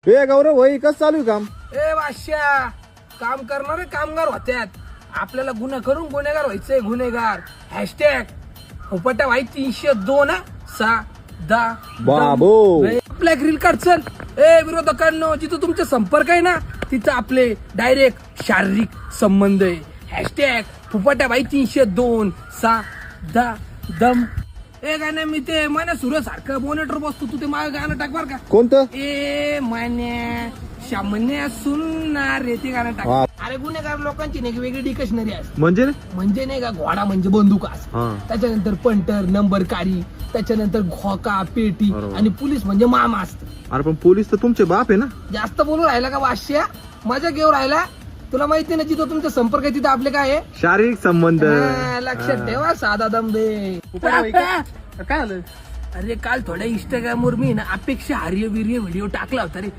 हे गौरव भाई कसं चालू आहे काम? ए वाश्या, काम करणारे कामगार होत्यात. आपल्याला गुन्हा करून गुन्हेगार व्हायचंय. गुन्हेगार हॅशटॅग उपटा भाई 302 बाबो. आपल्या ग्रिल कार्ड चल. ए विरोधकांनो, जिथं तुमचे संपर्क आहे ना तिथं आपले डायरेक्ट शारीरिक संबंध आहे. हॅशटॅग फुफाट्या बाई 302 दम. ए गाणं मी ते मान्या सूर्यासारखं मॉनिटर बसतो, तू ते माझं गाणं टाक बर का. कोणतं? ए मान्या शामन्या सुनणार रे, ते गाणं टाक. हा. अरे गुन्हेगार लोकांची नाही वेगळी डिक्शनरी असते. म्हणजे नाही का, घोडा म्हणजे बंदूक असते, हा. त्याच्यानंतर पंटर नंबरकारी, त्याच्यानंतर घोका पेटी, बरोबर. आणि पोलीस म्हणजे मामा असते. अरे पण पोलीस तर तुमचे बाप आहे ना. जास्त बोलू राहिला का वाश्या, मजा घेऊ राहिला. तुला माहिती ना जिथं तुमचा संपर्क आहे तिथं आपले काय आहे शारीरिक संबंध. हा, लक्षात ठेवा. साधा दम दे. काय आलं? अरे काल थोड्या इंस्टाग्रामवर मी ना अपेक्षा हार्य वीर्य व्हिडिओ टाकला होता रे.